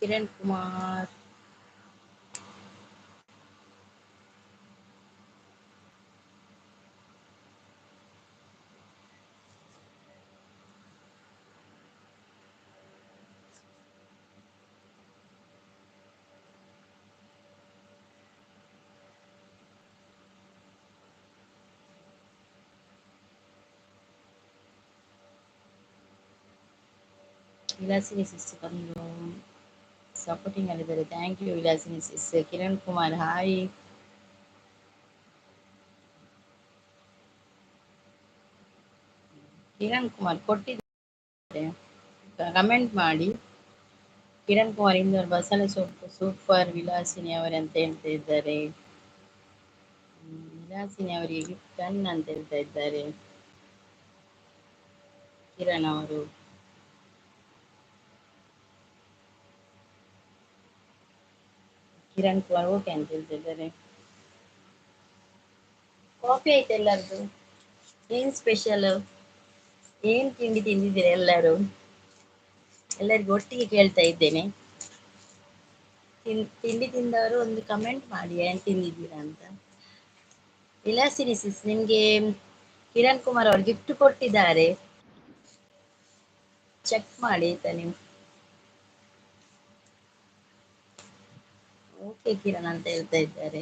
Kiran Kumar Vilasini sis ಬಂದು supporting ಅಲ್ಲಿದ್ದಾರೆ. Thank you Vilasini sis. Kiran Kumar hi. Kiran Kumar ಕೊಟ್ಟಿದ್ದಾರೆ, ಕಮೆಂಟ್ ಮಾಡಿ. ಕಿರಣ್ ಕುಮಾರ್ ಇಂದೋರ್ ಬಸಳೆ ಸೊಪ್ಪು ಸೂಪರ್ ವಿಲಾಸಿನಿ ಅವರೇ ಅಂತ ಹೇಳ್ತಾ ಇದ್ದಾರೆ. ವಿಲಾಸಿನಿ ಅವರಿಗೆ ಗಿಫ್ಟ್ ಟನ್ ಅಂತ ಹೇಳ್ತಾ ಇದ್ದಾರೆ ಕಿರಣ್ ಅವರು. ಕಿರಣ್ ಕುಮಾರ್ ಓಕೆ ಅಂತ ಹೇಳ್ತಾ ಇದ್ದಾರೆ. ಕಾಫಿ ಆಯ್ತು ಎಲ್ಲರದು? ಏನ್ ಸ್ಪೆಷಲ್? ಏನ್ ತಿಂಡಿ ತಿಂದಿದ್ದೀರಾ ಎಲ್ಲರೂ? ಎಲ್ಲರಿಗೂ ಒಟ್ಟಿಗೆ ಕೇಳ್ತಾ ಇದ್ದೇನೆ. ತಿಂಡಿ ತಿಂದವರು ಒಂದು ಕಮೆಂಟ್ ಮಾಡಿ ಏನ್ ತಿಂದಿದ್ದೀರಾ ಅಂತ. ವಿಲಾಸಿನಿ ಸಿಸ್, ನಿಮ್ಗೆ ಕಿರಣ್ ಕುಮಾರ್ ಅವರು ಗಿಫ್ಟ್ ಕೊಟ್ಟಿದ್ದಾರೆ, ಚೆಕ್ ಮಾಡಿ ಆಯ್ತಾ ನೀವು. ಓಕೆ ಕಿರಣ್ ಅಂತ ಹೇಳ್ತಾ ಇದ್ದಾರೆ.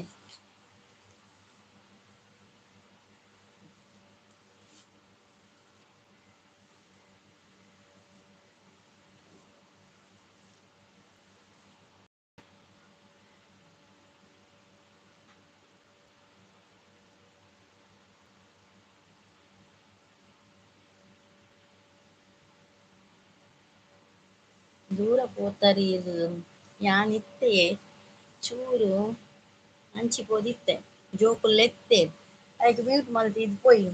ದೂರ ಪೋತರಿ ಇದು ಯಾನಿತ್ತೆ ಚೂರು ಅಂಚಿ ಪೋದಿತ್ತೆ ಜೋಕುಲ್ಲೆತ್ತೆ ಅದಕ್ಕೆ ಮ್ಯೂಟ್ ಮಲ್ತಿ ಇದು ಪೋಯಿ.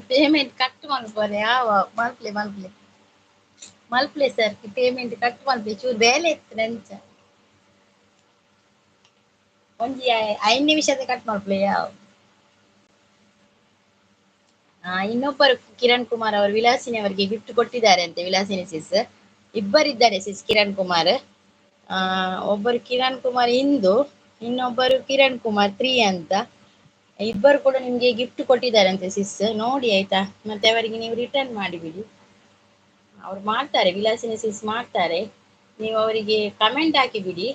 ಪೇಮೆಂಟ್ ಕಟ್ ಮಾಡ್ಬೋರೆ ಯಾವ ಮಲ್ಪ್ಲೆ ಮಲ್ಪ್ಲೆ ಮಲ್ಪ್ಲೆ ಸರ್ ಪೇಮೆಂಟ್ ಕಟ್ ಮಲ್ಪೆ ಚೂರು ಬೇಲೆ ಇತ್ತು ನಂಚ ಒಂಜಿ 5 ನಿಮಿಷದ ಕಟ್ ಮಲ್ಪ್ಲೆ ಯಾವ. ಇನ್ನೊಬ್ಬರು ಕಿರಣ್ ಕುಮಾರ್ ಅವರು ವಿಲಾಸಿನಿ ಅವರಿಗೆ ಗಿಫ್ಟ್ ಕೊಟ್ಟಿದ್ದಾರೆ ಅಂತೆ. ವಿಲಾಸಿನಿ ಸಿಸ್ ಇಬ್ಬರಿದ್ದಾರೆ ಸಿಸ್ ಕಿರಣ್ ಕುಮಾರ್. ಒಬ್ಬರು ಕಿರಣ್ ಕುಮಾರ್ ಇಂದು, ಇನ್ನೊಬ್ಬರು ಕಿರಣ್ ಕುಮಾರ್ 3 ಅಂತ. ಇಬ್ಬರು ಕೂಡ ನಿಮ್ಗೆ ಗಿಫ್ಟ್ ಕೊಟ್ಟಿದ್ದಾರಂತೆ ಸಿಸ್, ನೋಡಿ ಆಯ್ತಾ. ಮತ್ತೆ ಅವರಿಗೆ ನೀವು ರಿಟರ್ನ್ ಮಾಡಿಬಿಡಿ, ಅವ್ರು ಮಾಡ್ತಾರೆ, ವಿಲಾಸಿನಿ ಸಿಸ್ ಮಾಡ್ತಾರೆ. ನೀವು ಅವರಿಗೆ ಕಮೆಂಟ್ ಹಾಕಿ ಬಿಡಿ.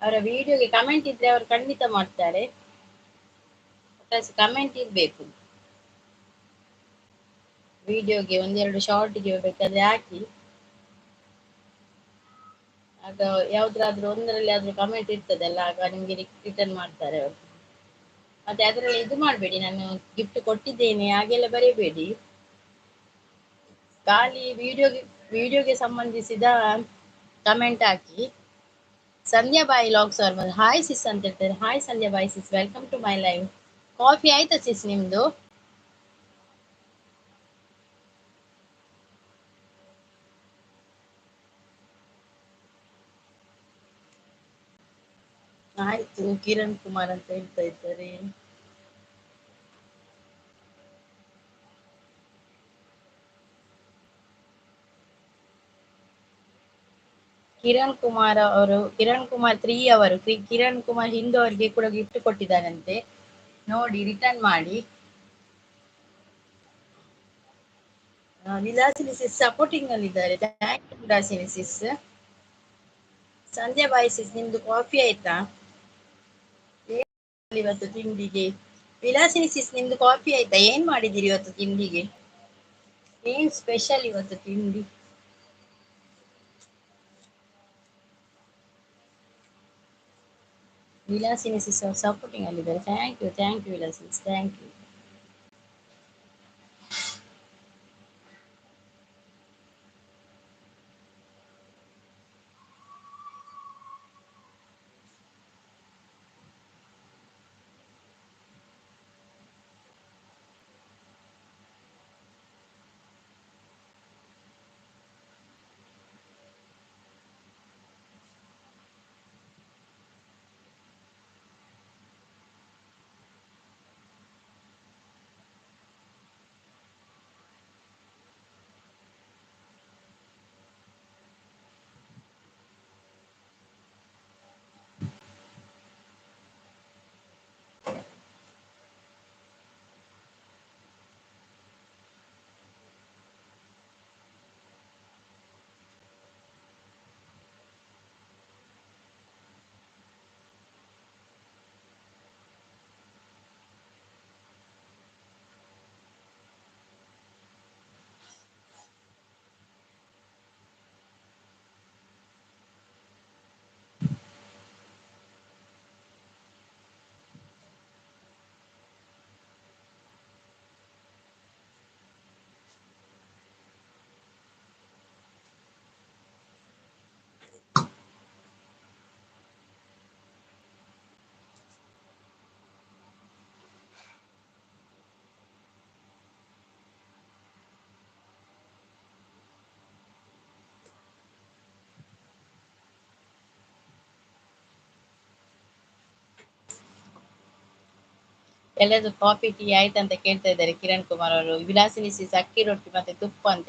ಅವರ ವಿಡಿಯೋಗೆ ಕಮೆಂಟ್ ಇದ್ರೆ ಅವರು ಖಂಡಿತ ಮಾಡ್ತಾರೆ. ಕಮೆಂಟ್ ಇರ್ಬೇಕು ವಿಡಿಯೋಗೆ, ಒಂದೆರಡು ಶಾರ್ಟ್ಗೆ ಬೇಕಾದ್ರೆ ಹಾಕಿ. ಆಗ ಯಾವ್ದಾದ್ರು ಒಂದರಲ್ಲಿ ಆದ್ರೂ ಕಮೆಂಟ್ ಇರ್ತದಲ್ಲ, ಆಗ ನಿಮ್ಗೆ ರಿಟರ್ನ್ ಮಾಡ್ತಾರೆ ಅವರು. ಮತ್ತೆ ಅದರಲ್ಲಿ ಇದು ಮಾಡಬೇಡಿ, ನಾನು ಗಿಫ್ಟ್ ಕೊಟ್ಟಿದ್ದೇನೆ ಹಾಗೆಲ್ಲ ಬರೀಬೇಡಿ. ಖಾಲಿ ವಿಡಿಯೋಗೆ ಸಂಬಂಧಿಸಿದ ಕಮೆಂಟ್ ಹಾಕಿ. ಸಂಧ್ಯಾ ಬಾಯಿ ಲಾಗ್ಸ್ ಅವ್ರ ಬಂದು ಹಾಯ್ ಸಿಸ್ ಅಂತ ಹೇಳ್ತಾರೆ. Hi Sandhya Bai sis, welcome to my live. Coffee ಆಯ್ತಾ ಸಿಸ್ ನಿಮ್ದು? ಆಯ್ತು. ಕಿರಣ್ ಕುಮಾರ್ ಅಂತ ಹೇಳ್ತಾ ಇದ್ದಾರೆ. ಕಿರಣ್ ಕುಮಾರ್ ಅವರು, ಕಿರಣ್ ಕುಮಾರ್ 3 ಅವರು, ಕಿರಣ್ ಕುಮಾರ್ ಹಿಂದೂ ಅವರಿಗೆ ಕೂಡ ಗಿಫ್ಟ್ ಕೊಟ್ಟಿದ್ದಾರಂತೆ, ನೋಡಿ ರಿಟರ್ನ್ ಮಾಡಿ. ವಿಲಾಸಿನಿ ಸಿಸ್ ಸಪೋರ್ಟಿಂಗ್ ಅಲ್ಲಿದ್ದಾರೆ. Thank you Vilasini sis. Sandhya Bai sis, ನಿಮ್ದು ಕಾಫಿ ಆಯ್ತಾ ಇವತ್ತು ತಿಂಡಿಗೆ? ವಿಲಾಸಿನಿ ಸಿಸ್, ನಿಮ್ದು ಕಾಫಿ ಆಯ್ತಾ? ಏನ್ ಮಾಡಿದಿರಿ ಇವತ್ತು ತಿಂಡಿಗೆ? ಏನ್ ಸ್ಪೆಷಲ್ ಇವತ್ತು ತಿಂಡಿ? ವಿಲಾಸಿನಿ ಸಿಸ್ಟರ್ ಸಪೋರ್ಟಿಂಗ್ ಅಲ್ಲಿದ್ದಾರೆ. Thank you Vilasini, thank you. ಎಲ್ಲದು ಕಾಫಿ ಟೀ ಆಯ್ತಂತ ಕೇಳ್ತಾ ಇದ್ದಾರೆ ಕಿರಣ್ ಕುಮಾರ್ ಅವರು. ವಿಲಾಸಿನಿ ಸಿಸ್ ಅಕ್ಕಿ ರೊಟ್ಟಿ ಮತ್ತೆ ತುಪ್ಪ ಅಂತ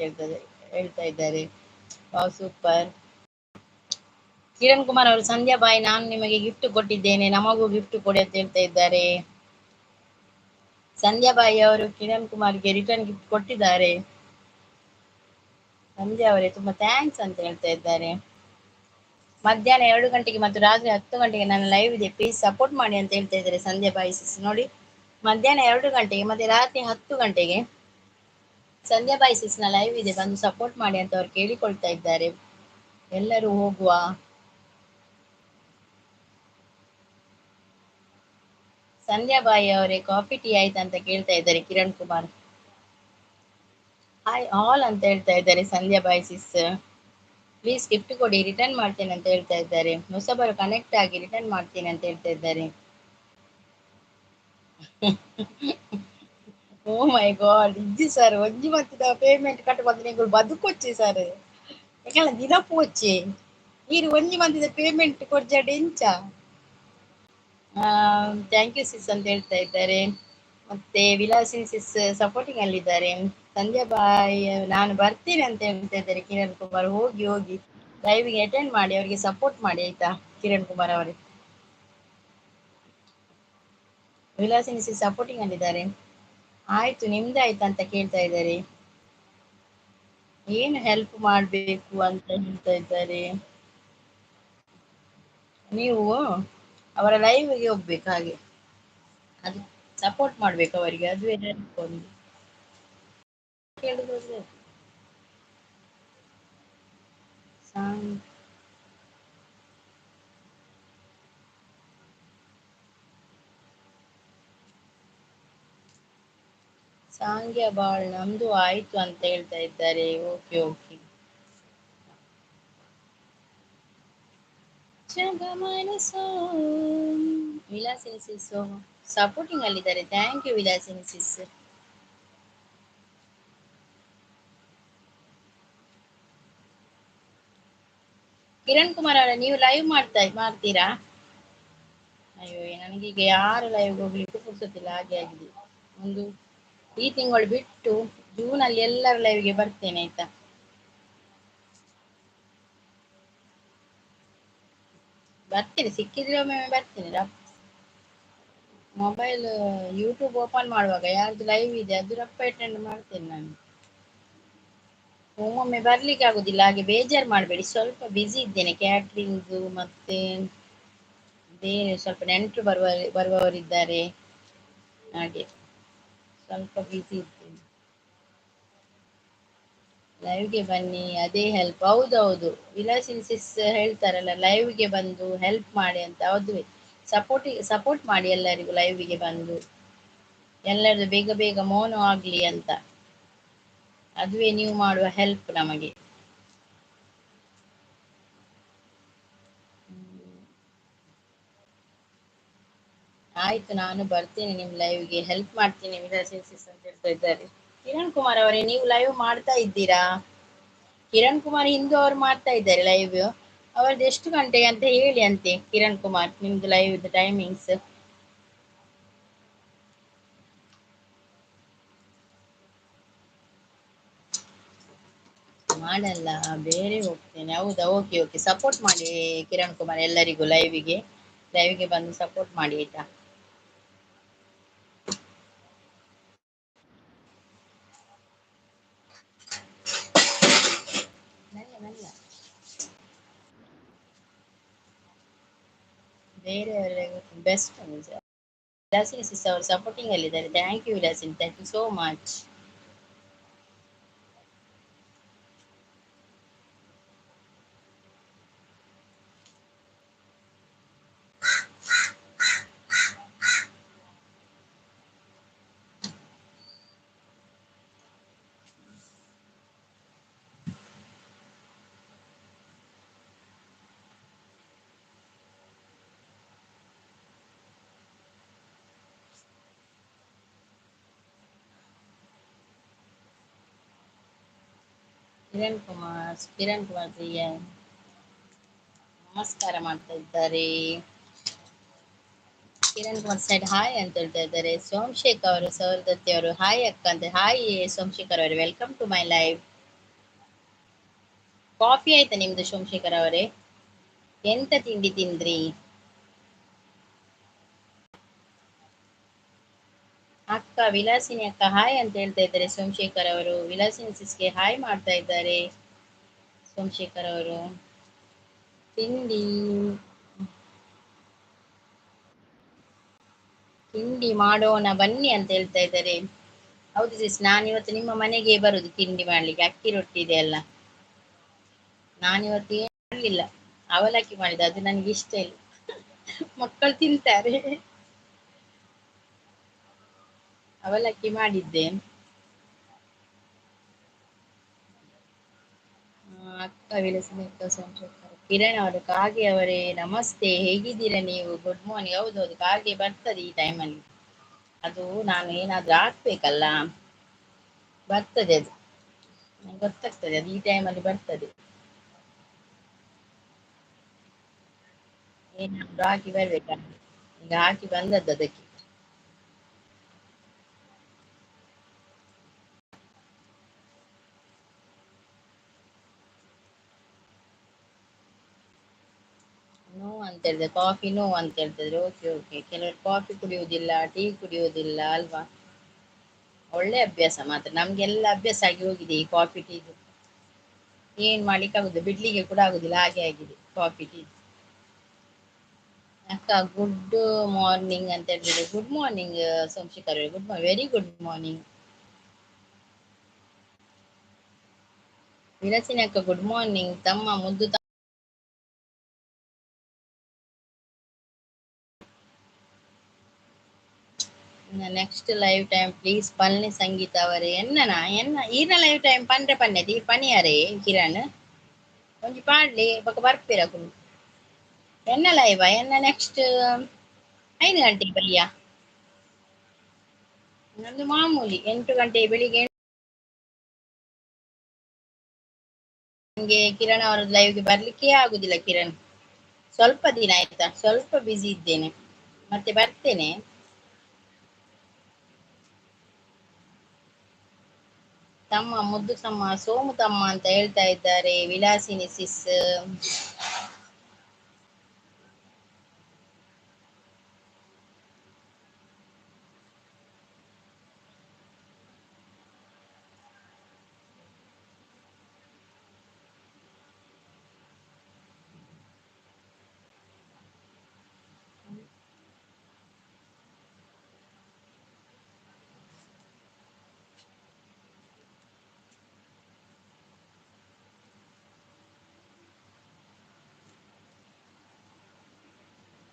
ಹೇಳ್ತಾ ಇದ್ದಾರೆ. Wow super. ಕಿರಣ್ ಕುಮಾರ್ ಅವರು, ಸಂಧ್ಯಾ ಬಾಯಿ ನಾನು ನಿಮಗೆ ಗಿಫ್ಟ್ ಕೊಟ್ಟಿದ್ದೇನೆ, ನಮಗೂ ಗಿಫ್ಟ್ ಕೊಡಿ ಅಂತ ಹೇಳ್ತಾ ಇದ್ದಾರೆ. ಸಂಧ್ಯಾ ಬಾಯಿ ಅವರು ಕಿರಣ್ ಕುಮಾರ್ಗೆ ರಿಟರ್ನ್ ಗಿಫ್ಟ್ ಕೊಟ್ಟಿದ್ದಾರೆ. ಸಂಧ್ಯಾ ಅವರೇ ತುಂಬಾ ಥ್ಯಾಂಕ್ಸ್ ಅಂತ ಹೇಳ್ತಾ ಇದ್ದಾರೆ. ಮಧ್ಯಾಹ್ನ 2 ಗಂಟೆಗೆ ಮತ್ತು ರಾತ್ರಿ 10 ಗಂಟೆಗೆ ನನ್ನ ಲೈವ್ ಇದೆ, ಪ್ಲೀಸ್ ಸಪೋರ್ಟ್ ಮಾಡಿ ಅಂತ ಹೇಳ್ತಾ ಇದ್ದಾರೆ ಸಂಧ್ಯಾ ಬಾಯಿ ಸಿಸ್. ನೋಡಿ, ಮಧ್ಯಾಹ್ನ 2 ಗಂಟೆಗೆ ಮತ್ತೆ ರಾತ್ರಿ 10 ಗಂಟೆಗೆ ಸಂಧ್ಯಾ ಬಾಯಿ ಸಿಸ್ ನ ಲೈವ್ ಇದೆ, ಬಂದು ಸಪೋರ್ಟ್ ಮಾಡಿ ಅಂತ ಅವ್ರು ಕೇಳಿಕೊಳ್ತಾ ಇದ್ದಾರೆ. ಎಲ್ಲರೂ ಹೋಗುವ. ಸಂಧ್ಯಾ ಬಾಯಿ ಅವರೇ ಕಾಫಿ ಟೀ ಆಯ್ತಾ ಅಂತ ಕೇಳ್ತಾ ಇದ್ದಾರೆ ಕಿರಣ್ ಕುಮಾರ್. ಹಾಯ್ ಆಲ್ ಅಂತ ಹೇಳ್ತಾ ಇದ್ದಾರೆ ಸಂಧ್ಯಾ ಬಾಯಿ ಸಿಸ್. ಪ್ಲೀಸ್ ಗಿಫ್ಟ್ ಕೊಡಿ, ರಿಟರ್ನ್ ಮಾಡ್ತೇನೆ ಅಂತ ಹೇಳ್ತಾ ಇದ್ದಾರೆ. ಹೊಸಬರು ಕನೆಕ್ಟ್ ಆಗಿ ರಿಟರ್ನ್ ಮಾಡ್ತೇನೆ ಅಂತ ಹೇಳ್ತಾ ಇದ್ದಾರೆ. ಓ ಮೈ ಗಾಡ್, ಇಜ್ಜಿ ಸರ್ ಒಂಜಿ ಮತ್ತಿದ ಪೇಮೆಂಟ್ ಕಟ್ ಬಂದ್ರೆ ನೀವು ಬದುಕೊಚ್ಚಿ ಸರ್. ಯಾಕಂದ್ರೆ ದಿನ ಪೋಚಿ ನೀರು ಒಂಜಿ ಮಂದಿದ ಪೇಮೆಂಟ್ ಕೊಡ್ಜಾಡೆ ಇಂಚ. ಥ್ಯಾಂಕ್ ಯು ಸಿಸ್ ಅಂತ ಹೇಳ್ತಾ ಇದ್ದಾರೆ. ಮತ್ತೆ ವಿಲಾಸಿನಿ ಸಿಸ್ ಸಪೋರ್ಟಿಂಗ್ ಅಲ್ಲಿದ್ದಾರೆ. ಸಂಧ್ಯಾ ಬಾಯಿ ನಾನು ಬರ್ತೀನಿ ಅಂತ ಹೇಳ್ತಾ ಇದ್ದಾರೆ ಕಿರಣ್ ಕುಮಾರ್. ಹೋಗಿ ಹೋಗಿ ಲೈವ್ಗೆ ಅಟೆಂಡ್ ಮಾಡಿ, ಅವರಿಗೆ ಸಪೋರ್ಟ್ ಮಾಡಿ ಆಯ್ತಾ ಕಿರಣ್ ಕುಮಾರ್ ಅವರೇ. Vilasini sis supporting ಅಲ್ಲಿದ್ದಾರೆ. ಆಯ್ತು, ನಿಮ್ದು ಆಯ್ತಾ ಅಂತ ಕೇಳ್ತಾ ಇದ್ದಾರೆ. ಏನು ಹೆಲ್ಪ್ ಮಾಡ್ಬೇಕು ಅಂತ ಹೇಳ್ತಾ ಇದ್ದಾರೆ. ನೀವು ಅವರ ಲೈವ್ಗೆ ಹೋಗ್ಬೇಕು, ಹಾಗೆ ಅದು ಸಪೋರ್ಟ್ ಮಾಡ್ಬೇಕು ಅವರಿಗೆ, ಅದುವೇ ಒಂದು ಕೇಳಿದ್ರೆ. ಸಾಂಗ್ಯ ಬಾಳ್ ನಮ್ದು ಆಯ್ತು ಅಂತ ಹೇಳ್ತಾ ಇದ್ದಾರೆ. Okay okay. Vilasini sis supporting ಅಲ್ಲಿದ್ದಾರೆ. Thank you Vilasini sis. Kiran Kumar ಅವರ, ನೀವು ಲೈವ್ ಮಾಡ್ತೀರಾ? ಅಯ್ಯೋ, ನನಗೀಗ ಯಾರು ಲೈವ್ ಹೋಗ್ಲಿಕ್ಕೆ ಪುರ್ಸೊತ್ತಿಲ್ಲ, ಹಾಗೆ ಆಗಿದೆ. ಒಂದು ಈ ತಿಂಗಳು ಬಿಟ್ಟು ಜೂನ್ ಅಲ್ಲಿ ಎಲ್ಲರ ಲೈವ್ಗೆ ಬರ್ತೇನೆ ಆಯ್ತಾ. ಬರ್ತೀನಿ, ಸಿಕ್ಕಿದ್ರೆ ಒಮ್ಮೆ ಬರ್ತೀನಿ. ಮೊಬೈಲ್ ಯೂಟ್ಯೂಬ್ ಓಪನ್ ಮಾಡುವಾಗ ಯಾರ್ದು ಲೈವ್ ಇದೆ ಅದು ರಪ್ಪ ಅಟೆಂಡ್ ಮಾಡ್ತೇನೆ ನಾನು. ಒಮ್ಮೊಮ್ಮೆ ಬರ್ಲಿಕ್ಕೆ ಆಗುದಿಲ್ಲ, ಹಾಗೆ ಬೇಜಾರು ಮಾಡಬೇಡಿ. ಸ್ವಲ್ಪ ಬಿಸಿ ಇದ್ದೇನೆ, ಕ್ಯಾಟ್ರಿಂಗ್ ಮತ್ತೆ ಬೇರೆ ಸ್ವಲ್ಪ ನೆಂಟರು ಬರುವವರಿದ್ದಾರೆ, ಹಾಗೆ ಸ್ವಲ್ಪ ಬಿಸಿ ಇದ್ದೇನೆ. ಲೈವ್ಗೆ ಬನ್ನಿ, ಅದೇ ಹೆಲ್ಪ್. ಹೌದೌದು, ವಿಲಾಸಿನಿ ಸಿಸ್ ಹೇಳ್ತಾರಲ್ಲ ಲೈವ್ಗೆ ಬಂದು ಹೆಲ್ಪ್ ಮಾಡಿ ಅಂತ. ಹೌದು, ಸಪೋರ್ಟ್ ಮಾಡಿ ಎಲ್ಲರಿಗೂ ಲೈವ್ಗೆ ಬಂದು, ಎಲ್ಲರದು ಬೇಗ ಬೇಗ ಮೌನ ಆಗ್ಲಿ ಅಂತ. ಅದುವೇ ನೀವು ಮಾಡುವ ಹೆಲ್ಪ್ ನಮಗೆ. ಆಯ್ತು, ನಾನು ಬರ್ತೇನೆ ನಿಮ್ ಲೈವ್ಗೆ, ಹೆಲ್ಪ್ ಮಾಡ್ತೀನಿ ವಿಲಾಸಿನಿ ಅಂತ ಹೇಳ್ತಾ ಇದ್ದಾರೆ. ಕಿರಣ್ ಕುಮಾರ್ ಅವರೇ, ನೀವು ಲೈವ್ ಮಾಡ್ತಾ ಇದ್ದೀರಾ? ಕಿರಣ್ ಕುಮಾರ್ ಹಿಂದೂ ಅವ್ರು ಮಾಡ್ತಾ ಇದ್ದಾರೆ ಲೈವ್. ಅವರದ್ದು ಎಷ್ಟು ಗಂಟೆಗೆ ಅಂತ ಹೇಳಿ ಅಂತೆ ಕಿರಣ್ ಕುಮಾರ್, ನಿಮ್ದು ಲೈವ್ ಟೈಮಿಂಗ್ಸ್. ಮಾಡಲ್ಲ, ಬೇರೆ ಹೋಗ್ತೇನೆ. ಹೌದಾ, ಓಕೆ ಓಕೆ, ಸಪೋರ್ಟ್ ಮಾಡಿ ಕಿರಣ್ ಕುಮಾರ್ ಎಲ್ಲರಿಗೂ ಲೈವ್ಗೆ ಬಂದು ಸಪೋರ್ಟ್ ಮಾಡಿ ಆಯ್ತಾ. ಮೆಲ್ಲ ಬೇರೆಯವರ ಬೆಸ್ಟ್ ವಿಲಾಸಿನಿ ಸಿಸ್ ಅವರು ಸಪೋರ್ಟಿಂಗ್ ಅಲ್ಲಿದ್ದಾರೆ. Thank you Vilasini, thank you so much. Kiran Kumar Priya ನಮಸ್ಕಾರ ಮಾಡ್ತಾ ಇದ್ದಾರೆ. ಕಿರಣ್ ಕುಮಾರ್ ಸೈಡ್ ಹಾಯ್ ಅಂತ ಹೇಳ್ತಾ ಇದ್ದಾರೆ. ಸೋಮಶೇಖರ್ ಅವರು ಸೌರದತ್ತಿ ಅವರು ಹಾಯ್ ಅಕ್ಕ ಅಂತ. ಹಾಯ್ ಸೋಮಶೇಖರ್ ಅವರೇ, welcome to my live. Coffee ಆಯ್ತಾ ನಿಮ್ದು ಸೋಮಶೇಖರ್ ಅವರೇ? ಎಂತ ತಿಂಡಿ ತಿಂದ್ರಿ? ಅಕ್ಕ ವಿಲಾಸಿನಿ ಅಕ್ಕ ಹಾಯ್ ಅಂತ ಹೇಳ್ತಾ ಇದ್ದಾರೆ ಸೋಮಶೇಖರ್ ಅವರು. ವಿಲಾಸಿನಿ ಸಿಸ್ಗೆ ಹಾಯ್ ಮಾಡ್ತಾ ಇದ್ದಾರೆ ಸೋಮಶೇಖರ್ ಅವರು. ತಿಂಡಿ ತಿಂಡಿ ಮಾಡೋಣ ಬನ್ನಿ ಅಂತ ಹೇಳ್ತಾ ಇದ್ದಾರೆ. ಹೌದು ಸಿಸ್, ನಾನಿವತ್ತು ನಿಮ್ಮ ಮನೆಗೆ ಬರುದು ತಿಂಡಿ ಮಾಡ್ಲಿಕ್ಕೆ. ಅಕ್ಕಿ ರೊಟ್ಟಿ ಇದೆ ಅಲ್ಲ, ನಾನಿವತ್ತು ಏನು ಮಾಡಲಿಲ್ಲ, ಅವಲಕ್ಕಿ ಮಾಡಿದೆ, ಅದು ನನಗೆ ಇಷ್ಟ ಇಲ್ಲ. ಮಕ್ಕಳು ತಿಂತಾರೆ, ಅವಲಕ್ಕಿ ಮಾಡಿದ್ದೆ. ಅಕ್ಕ ವಿಳಸಿದ ಕಿರಣ್ ಅವರು, ಕಾಗೆ ಅವರೇ ನಮಸ್ತೆ, ಹೇಗಿದ್ದೀರಾ ನೀವು? Good morning. ಹೌದೌದು, ಕಾಗೆ ಬರ್ತದೆ ಈ ಟೈಮಲ್ಲಿ. ಅದು ನಾನು ಏನಾದ್ರೂ ಹಾಕ್ಬೇಕಲ್ಲ, ಬರ್ತದೆ ಅದು, ಗೊತ್ತಾಗ್ತದೆ ಅದು ಈ ಟೈಮಲ್ಲಿ ಬರ್ತದೆ. ಏನಾದ್ರೂ ಹಾಕಿ ಬರ್ಬೇಕಲ್ಲ, ಈಗ ಹಾಕಿ ಬಂದದ್ದು ಅದಕ್ಕೆ. ನೋ ಅಂತ ಹೇಳಿದ್ರೆ ಕಾಫಿ ನೋ ಅಂತ ಹೇಳ್ತಿದ್ರೆ. ಓಕೆ ಓಕೆ, ಕೆಲವರು ಕಾಫಿ ಕುಡಿಯುವುದಿಲ್ಲ, ಟೀ ಕುಡಿಯುವುದಿಲ್ಲ ಅಲ್ವಾ. ಒಳ್ಳೆ ಅಭ್ಯಾಸ ಮಾತ್ರ, ನಮ್ಗೆಲ್ಲ ಅಭ್ಯಾಸ ಆಗಿ ಹೋಗಿದೆ ಈ ಕಾಫಿ ಟೀದು. ಏನ್ ಮಾಡ್ಲಿಕ್ಕೆ ಆಗುದು, ಬಿಡ್ಲಿಕ್ಕೆ ಕೂಡ ಆಗುದಿಲ್ಲ, ಹಾಗೆ ಆಗಿದೆ ಕಾಫಿ ಟೀ. ಅಕ್ಕ ಗುಡ್ ಮಾರ್ನಿಂಗ್ ಅಂತ ಹೇಳಿದ್ರೆ. Good morning Somashekhar, good morning, very good morning. Vilasini ಅಕ್ಕ ಗುಡ್ ಮಾರ್ನಿಂಗ್. ತಮ್ಮ ಮುದ್ದು ನೆಕ್ಸ್ಟ್ ಲೈವ್ ಟೈಮ್ ಪ್ಲೀಸ್ ಪಲ್ನಿ ಸಂಗೀತ ಅವರೇ. ಈರ್ನ ಲೈವ್ ಟೈಮ್ ಪನ್ರೆ ಪನ್ನೆತಿ ಪನಿಯಾರೇ ಕಿರಣ್ ಒಂಜಿ ಪಾಡ್ಲಿ ಬೊಕ ಬರ್ಪೆರ ಕುಲು ಎನ್ನ ಲೈವ ಎನ್ನ ನೆಕ್ಸ್ಟ್ 5 ಗಂಟೆಗೆ ಬಯ್ಯ. ನಂದು ಮಾಮೂಲಿ 8 ಗಂಟೆ ಬೆಳಿಗ್ಗೆ. ನಂಗೆ ಕಿರಣ್ ಅವರ ಲೈವ್ಗೆ ಬರ್ಲಿಕ್ಕೆ ಆಗುದಿಲ್ಲ ಕಿರಣ್, ಸ್ವಲ್ಪ ದಿನ ಆಯ್ತಾ, ಸ್ವಲ್ಪ ಬಿಸಿ ಇದ್ದೇನೆ, ಮತ್ತೆ ಬರ್ತೇನೆ. ತಮ್ಮ ಮುದ್ದು ತಮ್ಮ ಸೋಮು ತಮ್ಮ ಅಂತ ಹೇಳ್ತಾ ಇದ್ದಾರೆ ವಿಲಾಸಿನಿ ಸಿಸ್.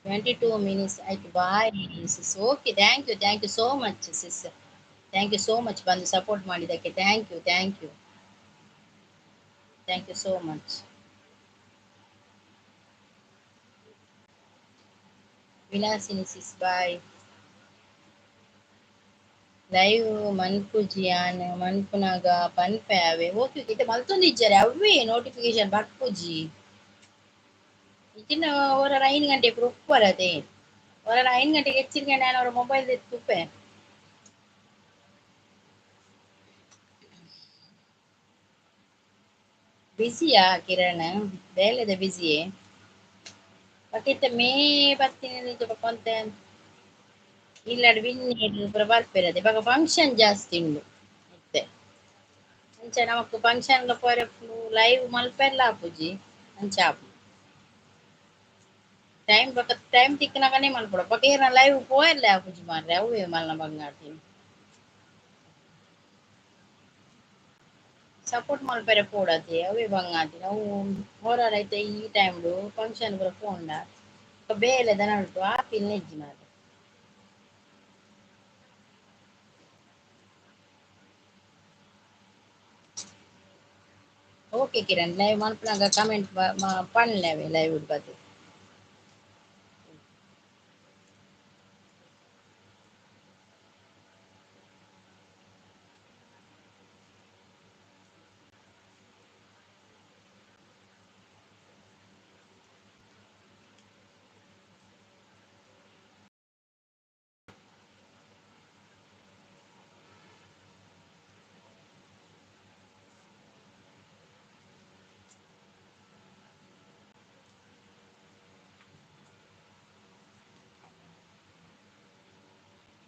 22 minutes ಆಯ್ತು. Bye sis. Okay, thank you so much sis. Thank you so much ಬಂದು ಸಪೋರ್ಟ್ ಮಾಡಿದ್ದಕ್ಕೆ. Thank you so much. Vilasini sis bye. Live ಮನ್ಪುಜಿಯಾನ್ ಮನ್ಪುನಾಗ ಪನ್ಪೆ ಅವೆ ಓಕೆ ಓಕೆ ಮಲ್ತೊಂದು ಇಜ್ಜಾರೆ ಅವೇ ನೋಟಿಫಿಕೇಶನ್ ಬರ್ಪುಜಿ ಇತ್ತಿನ ಅವರ 5 ಗಂಟೆಗೆ ಉಪ್ಪರದೆ ಅವರ 5 ಗಂಟೆಗೆ ಹೆಚ್ಚಿನ ನಾನು ಅವರ ಮೊಬೈಲ್ ತುಪ್ಪೆ ಬಿಸಿಯಾ ಕಿರಣ್ ಬೇಲೆದ ಬಿಸಿಯೇ ಪಕ್ಕಿತ್ತ ಮೇ ಬರ್ತೀನಿ ಕೊಂತೆ ಇಲ್ಲಾಡು ಬಿನ್ನಿ ಬರ್ಪೆರದೆ ಇವಾಗ ಫಂಕ್ಷನ್ ಜಾಸ್ತಿ ಉಂಡು ಮತ್ತೆ ಅಂಚ ನಮಕ್ ಫಂಕ್ಷನ್ ಪೋರೆ ಲೈವ್ ಮಲ್ಪೆಲ್ಲ ಆಪುಜಿ ಅಂಚ ಆಪು ಟೈಮ್ ತಿಕ್ಕನಗನೆ ಮಲ್ಪಡ ಪಕ್ಕ ಲೈವ್ ಪೋಯರ್ಲೆ ಆಪುಜಿ ಮಾರ್ರೆ ಅವೇ ಮಲ್ನ ಬಂಗಾಡ್ತೀನಿ ಸಪೋರ್ಟ್ ಮಲ್ಪೆರೆ ಪೋಡತೆ ಅವೇ ಬಂಗಾತಿ ನಾವು ಹೊರಡೈತೆ ಈ ಟೈಮ್ ಫಂಕ್ಷನ್ ಪೂರ ಪೋಂಡ ಬೇಲೆ ದನ ಉಂಟು ಆಪಿಲ್ ನೆಜ್ಜಿ ಮಾರ್ರೆ ಓಕೆ ಕಿರಣ್ ಲೈವ್ ಮಲ್ಪನಾಗ ಕಮೆಂಟ್ ಪಣ್ಲೇವೆ ಲೈವ್ ಬದಿ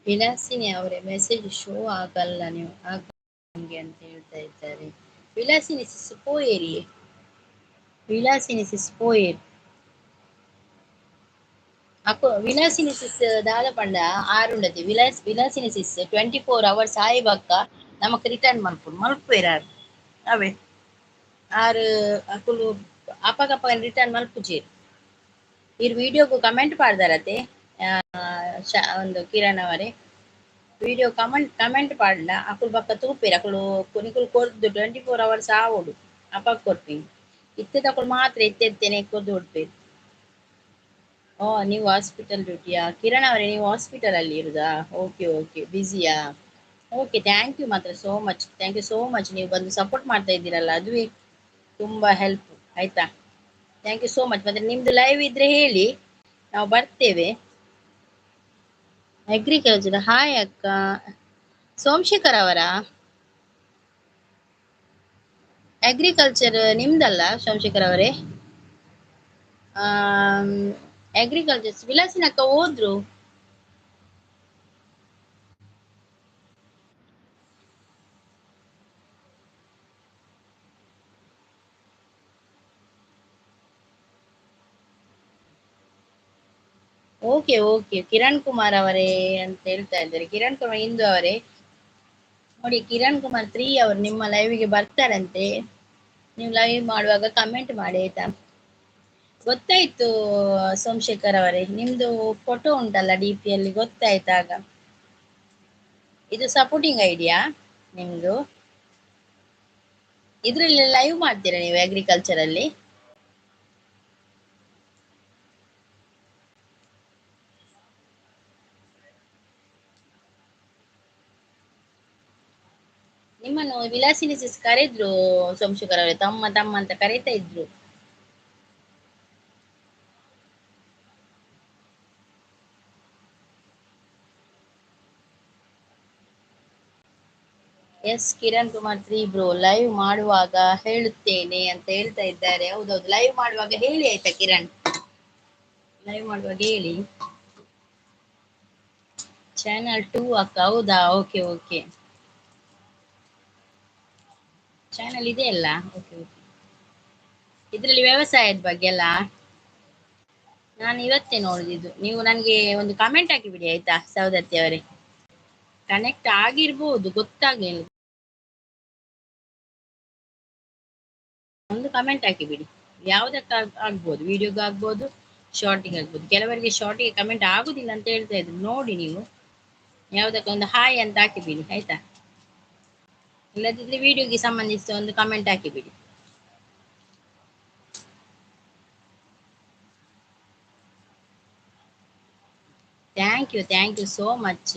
ವಿಲಾಸಿನಿ ಅವರೇ ಮೆಸೇಜ್ ಶೋ ಆಗಲ್ಲ ನೀವು ನಿಮ್ಗೆ ಅಂತ ಹೇಳ್ತಾ ಇದ್ದಾರೆ. ವಿಲಾಸಿನಿ ಸಿಸ್ ಪೋಯೇರಿ ವಿಲಾಸಿನಿ ಸಿಸ್ ಪೋಯೇರಿ ಅಪ್ಪ ವಿಲಾಸಿನಿ ಸಿಸ್ ದಾದ ಪಂಡ ಆರುಂಡತಿ ವಿಲಾಸಿನಿ ಸಿಸ್ 24 hours ಆಯಿ ಬಕ್ಕ ನಮಕ್ ರಿಟರ್ನ್ ಮಲ್ಪುವೆರಾರು ಅವೇ ಆರು ಅಕುಲು ಅಪಗಪ್ಪ ರಿಟರ್ನ್ ಮಲ್ಪುಜಿ ಇರ್ ವಿಡಿಯೋಗೂ ಕಮೆಂಟ್ ಪಾಡ್ದಾರತೆ ಒಂದು ಕಿರಣ್ ಅವರೇ ವಿಡಿಯೋ ಕಮೆಂಟ್ ಪಾಡ್ಲ ಅಕುಲು ಬಕ್ಕ ತೂಪೇರು ಅಕುಲು ನಿಕುಲು ಕೊರ್ದು 24 hours ಆವೋಡು ಅಪಕ್ ಕೊರ್ಪಿಂಗ್ ಇತ್ತೆ ತಕುಲು ಮಾತ್ರ ಎತ್ತೆನೆ ಕೊರ್ದು ಕೊಡ್ಪೇರು. ಓ ನೀವು ಹಾಸ್ಪಿಟಲ್ ಡ್ಯೂಟಿಯಾ ಕಿರಣ್ ಅವರೇ ನೀವು ಹಾಸ್ಪಿಟಲ್ ಅಲ್ಲಿ ಇರುದಾ ಓಕೆ ಓಕೆ ಬಿಸಿಯಾ ಓಕೆ ಥ್ಯಾಂಕ್ ಯು ಮಾತ್ರ ಸೋ ಮಚ್ ನೀವು ಬಂದು ಸಪೋರ್ಟ್ ಮಾಡ್ತಾ ಇದ್ದೀರಲ್ಲ ಅದುವೇ ತುಂಬಾ ಹೆಲ್ಪ್ ಆಯ್ತಾ. Thank you so much. ಮತ್ತೆ ನಿಮ್ದು ಲೈವ್ ಇದ್ರೆ ಹೇಳಿ ನಾವು ಬರ್ತೇವೆ. ಅಗ್ರಿಕಲ್ಚರ್ ಹಾಯ್ ಅಕ್ಕ ಸೋಮಶೇಖರ್ ಅವರ ಅಗ್ರಿಕಲ್ಚರ್ ನಿಮ್ದಲ್ಲ ಸೋಮಶೇಖರ್ ಅವರೇ ಅಗ್ರಿಕಲ್ಚರ್ ವಿಲಾಸಿನ ಅಕ್ಕ ಹೋದ್ರು ಓಕೆ ಓಕೆ ಕಿರಣ್ ಕುಮಾರ್ ಅವರೇ ಅಂತ ಹೇಳ್ತಾ ಇದ್ದಾರೆ. ಕಿರಣ್ ಕುಮಾರ್ ಇಂದು ಅವರೇ ನೋಡಿ ಕಿರಣ್ ಕುಮಾರ್ 3 ಅವರು ನಿಮ್ಮ ಲೈವ್ಗೆ ಬರ್ತಾರಂತೆ. ನೀವು ಲೈವ್ ಮಾಡುವಾಗ ಕಮೆಂಟ್ ಮಾಡಿ ಆಯ್ತಾ. ಗೊತ್ತಾಯ್ತು ಸೋಮಶೇಖರ್ ಅವರೇ ನಿಮ್ದು ಫೋಟೋ ಉಂಟಲ್ಲ ಡಿಪಿಯಲ್ಲಿ ಗೊತ್ತಾಯ್ತಾಗ. ಇದು ಸಪೋರ್ಟಿಂಗ್ ಐಡಿಯಾ ನಿಮ್ದು ಇದ್ರಲ್ಲಿ ಲೈವ್ ಮಾಡ್ತೀರಾ ನೀವು ಅಗ್ರಿಕಲ್ಚರ್ ಅಲ್ಲಿ ನಿಮ್ಮನ್ನು ವಿಲಾಸಿನಿ ಸಿಸ್ ಕರೆದ್ರು ಸೋಮಶೇಖರ್ ಅವರೇ ತಮ್ಮ ಅಂತ ಕರೀತಾ ಇದ್ರು. S Kiran Kumar 3 bro live ಮಾಡುವಾಗ ಹೇಳುತ್ತೇನೆ ಅಂತ ಹೇಳ್ತಾ ಇದ್ದಾರೆ. ಹೌದೌದು ಲೈವ್ ಮಾಡುವಾಗ ಹೇಳಿ ಆಯ್ತಾ ಕಿರಣ್ ಲೈವ್ ಮಾಡುವಾಗ ಹೇಳಿ. ಚಾನಲ್ 2 ಅಕ್ಕ ಹೌದಾ ಓಕೆ ಓಕೆ ಚಾನಲ್ ಇದೆ ಅಲ್ಲ ಓಕೆ ಓಕೆ ಇದ್ರಲ್ಲಿ ವ್ಯವಸಾಯದ ಬಗ್ಗೆ ಎಲ್ಲ ನಾನು ಇವತ್ತೇ ನೋಡಿದ್ದು. ನೀವು ನನಗೆ ಒಂದು ಕಮೆಂಟ್ ಹಾಕಿ ಬಿಡಿ ಆಯ್ತಾ ಸೌದತ್ತಿ ಅವರೇ. ಕನೆಕ್ಟ್ ಆಗಿರ್ಬೋದು ಗೊತ್ತಾಗ್ಲಿಲ್ಲ. ಒಂದು ಕಮೆಂಟ್ ಹಾಕಿ ಬಿಡಿ ಯಾವ್ದಕ್ಕೆ ಆಗ್ಬೋದು ವಿಡಿಯೋಗೂ ಆಗ್ಬೋದು ಶಾರ್ಟಿಗೆ ಆಗ್ಬೋದು. ಕೆಲವರಿಗೆ ಶಾರ್ಟಿಗೆ ಕಮೆಂಟ್ ಆಗುದಿಲ್ಲ ಅಂತ ಹೇಳ್ತಾ ಇದ್ರು, ನೋಡಿ ನೀವು ಯಾವುದಕ್ಕೊಂದು ಹಾಯ್ ಅಂತ ಹಾಕಿಬಿಡಿ ಆಯ್ತಾ. ಇಲ್ಲದಿದ್ರೆ ವಿಡಿಯೋಗೆ ಸಂಬಂಧಿಸಿದ ಒಂದು ಕಮೆಂಟ್ ಹಾಕಿಬಿಡಿ. Thank you so much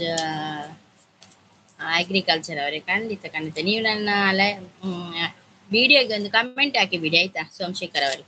agriculture ಅವರೇ. ಖಂಡಿತ ಖಂಡಿತ ನೀವು ನನ್ನ ವಿಡಿಯೋಗೆ ಒಂದು ಕಮೆಂಟ್ ಹಾಕಿಬಿಡಿ ಆಯ್ತಾ ಸೋಮಶೇಖರ್ ಅವರೇ.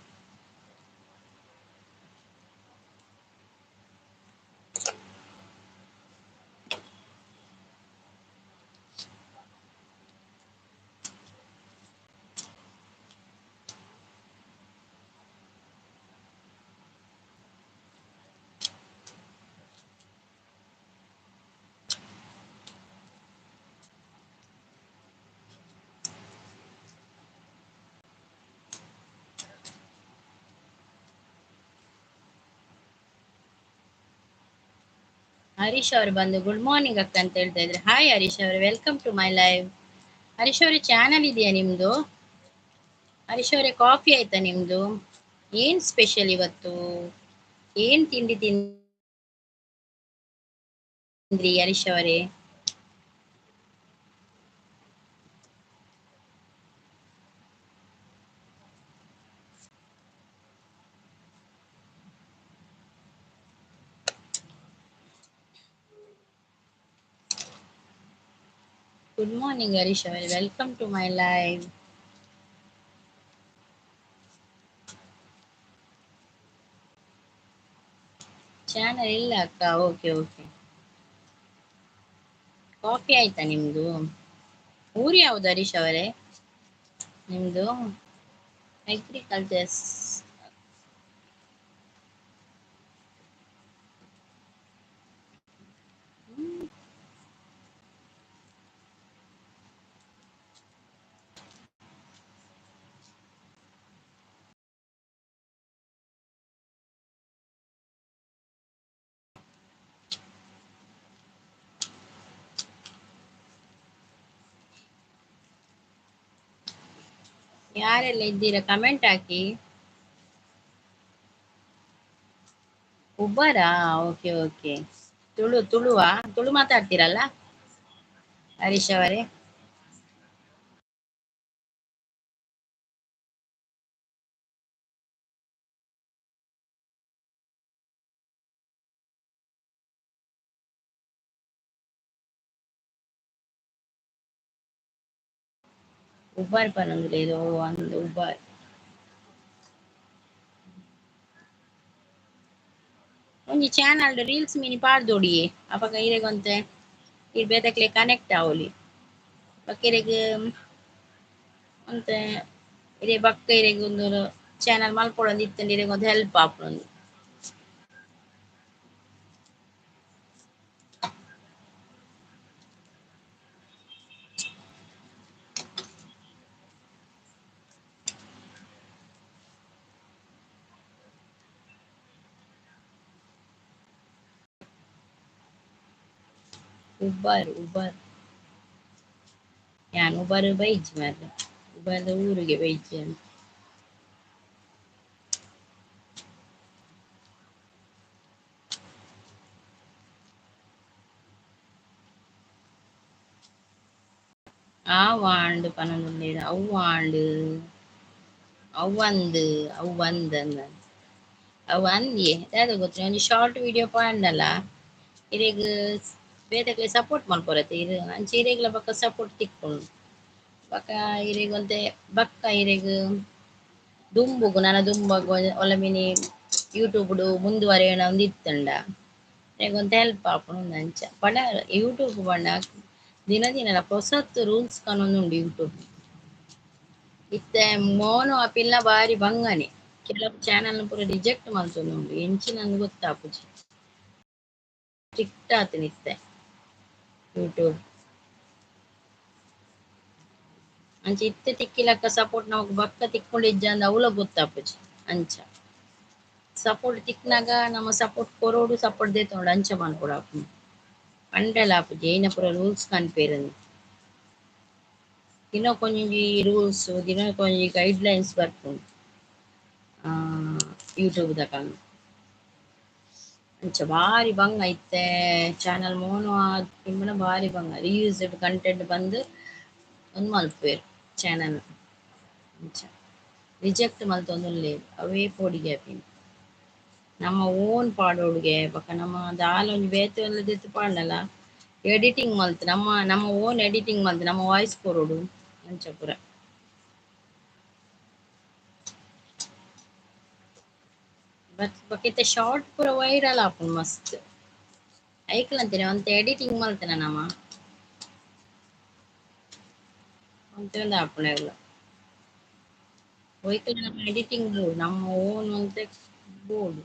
ಹರೀಶ್ ಅವರು ಬಂದು ಗುಡ್ ಮಾರ್ನಿಂಗ್ ಅಕ್ಕ ಅಂತ ಹೇಳ್ತಾ ಇದ್ರೆ. ಹಾಯ್ ಹರೀಶ್ ಅವರು, welcome to my live. Harish ಅವರೇ ಚಾನಲ್ ಇದೆಯಾ ನಿಮ್ದು? ಹರೀಶ್ ಅವರೇ ಕಾಫಿ ಆಯ್ತಾ ನಿಮ್ದು? ಏನ್ ಸ್ಪೆಷಲ್ ಇವತ್ತು? ಏನ್ ತಿಂಡಿ ತಿಂದ್ರಿ ಹರೀಶ್ ಅವರೇ? ಗುಡ್ ಮಾರ್ನಿಂಗ್ ಹರೀಶ್ ಅವರೇ, welcome to my live. Channel ಇಲ್ಲ ಅಕ್ಕ. Okay okay. ಕಾಫಿ ಆಯ್ತಾ ನಿಮ್ದು? ಊರು ಯಾವ್ದು ಹರೀಶ್ ಅವರೇ ನಿಮ್ದು? ಅಗ್ರಿಕಲ್ಚರ್ಸ್. ಯಾರೆಲ್ಲ ಇದ್ದೀರಾ ಕಮೆಂಟ್ ಹಾಕಿ. ಉಬ್ಬರಾ? Okay okay. ತುಳು ಮಾತಾಡ್ತೀರಲ್ಲ ಹರೀಶ್ ಅವರೇ? ಉಬ್ಬಾರ್ ಪನೊಂದು ಇದು ಒಂದು ಉಬ್ಬಾರ್ ಒಂಜಿ ಚಾನಲ್ ರೀಲ್ಸ್ ಮಿನಿ ಪಾಡ್ದೊಡಿಯೆ ಅಪಗ ಇರೆಗೊಂತೆ ಬೇತಕ್ಲೆ ಕನೆಕ್ಟ್ ಆವೊಲಿ ಬಕ್ಕೆರೆಗ್ ಒಂತೆ ಇರೆ ಬಕ್ಕ ಇರೆಗ್ ಒಂದು ಚಾನಲ್ ಮಲ್ಪೊಡೊಂದು ಇತ್ತಂಡಿ ಇರೆಗೊಂದು ಹೆಲ್ಪ್ ಆಪುಂಡು. ಉಬ್ಬಾರ್ ಯಾನ್ ಉಬ್ಬಾರ್ ಬೈಜಿ ಮಾರ್ರೆ. ಉಬ್ಬಾರ್ದ ಊರಿಗೆ ಬೈಜಿ ಅಂತ. ಆವಾಂಡ್ ಪನೊಂದುಲ್ಲೆರ್ ಅವ್ವಾಂಡ್ ಅವ್ವಂದ್ ಅವ್ವಂದ್ ಅಂದ ಅವು ಅಂದ್ಯೆ ದಾದ ಗೊತ್ತಿನ ಒಂಜಿ ಶಾರ್ಟ್ ವಿಡಿಯೋ ಪಾಂಡಲ ಇರೆಗ್ ಬೇತೆಕ್ಲೆ ಸಪೋರ್ಟ್ ಮಲ್ಪೊರತೆ ಇರ್ ಅಂಚ ಇರೆಗ್ಲ ಬಕ್ಕ ಸಪೋರ್ಟ್ ತಿಕ್ಕುಂಡು ಬಕ್ಕ ಇರೆಗ್ ಒಂತೆ ಬಕ್ಕ ಇರೆಗ್ ದುಂಬುಗು ನನ ದುಂಬಗ್ ಒಲ ಮಿನಿ ಯೂಟ್ಯೂಬ್ಡು ಮುಂದುವರಿಯನ ಒಂದ್ ಇತ್ತಂಡ ಇರೆಗೊಂತೆ ಹೆಲ್ಪ್ ಆಪುಂಡು ಅಂಚ ಪಂಡ ಯೂಟ್ಯೂಬ್ ಪಂಡ ದಿನ ದಿನಲ ಪೊಸತ್ ರೂಲ್ಸ್ ಕಾನೊಂದುಂಡು ಯೂಟ್ಯೂಬ್. ಇತ್ತೆ ಮೋನು ಆ ಪಿಲ್ಲ ಬಾರಿ ಬಂಗನೆ ಕೆಲವು ಚಾನಲ್ ಪೂರ ರಿಜೆಕ್ಟ್ ಮಲ್ತೊಂದುಂಡು ಎಂಚಿನಂದ್ ಗೊತ್ತಾಪುಜಿ. ಸ್ಟ್ರಿಕ್ಟ್ ಆತುಂಡು ಇತ್ತೆ ಯೂಟ್ಯೂಬ್ ಅಂಚ ಇತ್ತೆ ತಿಕ್ಕಿಲಕ್ಕ ಸಪೋರ್ಟ್ ನಮಕ್ ಬಕ್ಕ ತಿಕ್ಕೊಂಡು ಇಜ್ಜಂದ ಅವಲ ಗೊತ್ತಾಪುಜಿ ಅಂಚ ಸಪೋರ್ಟ್ ತಿಕ್ನಾಗ ನಮ ಸಪೋರ್ಟ್ ಕೊರೋಡು ಸಪೋರ್ಟ್ ದೇತೊಂಡು ಅಂಚ ಮನ್ಪೊಡು ಆಪುಂಡು ಪಂಡಲ ಆಪುಜಿ ಐನ ಪೂರ ರೂಲ್ಸ್ ಕನ್ಪೆರಂದ್ ದಿನಕ್ಕೊಂಜಿ ರೂಲ್ಸ್ ದಿನಕ್ಕೊಂಜಿ ಗೈಡ್ ಲೈನ್ಸ್ ಬರ್ಪುಂಡು ಯೂಟ್ಯೂಬ್ ದಕಲ್ನ ಭಾರಿ ಬಂಗ ಐತೆ ಚಾನಲ್ ಮೋನು ತಿಮ್ಮನ ಭಾರಿ ಬಂಗ ರಿಯೂಸ್ಡ್ ಕಂಟೆಂಟ್ ಬಂದು ಒಂದು ಮಲ್ಪೇರು ಚಾನಲ್ ರಿಜೆಕ್ಟ್ ಮಲ್ತೊಂದುಲ್ಲೆ ಅವೇ ಪೋಡಿಗೆ ಆಪಿನ ನಮ್ಮ ಓನ್ ಪಾಡೋಡ್ಗೆ ಬಕ್ಕ ನಮ್ಮ ದಾಲ ಒಂಜಿ ಬೇತೆ ಒಲ್ಲದೆತ್ತು ಪಾಡ್ನಲ್ಲ ಎಡಿಟಿಂಗ್ ಮಲ್ತು ನಮ್ಮ ಓನ್ ಎಡಿಟಿಂಗ್ ಮಲ್ತು ನಮ್ಮ ವಾಯ್ಸ್ ಕೊರೋಡು ಅಂಚ ಪೂರ ಬಕ್ಕಿತ್ತ ಶಾರ್ಟ್ ಪೂರ ವೈರಲ್ ಆಪುಂಡು ಮಸ್ತ್ ಐಕ್ಲಂತೀನಿ ಒಂತ ಎಡಿಟಿಂಗ್ ಮಲ್ತನ ನಮ್ಮ ಒಂತೊಂದು ಆಪುಂಡು ಎಲ್ಲ ಒಯ್ಕಲ ನಮ್ಮ ಎಡಿಟಿಂಗ್ ಬೋರ್ಡ್ ನಮ್ಮ ಓನ್ ಅಂತ ಬೋರ್ಡ್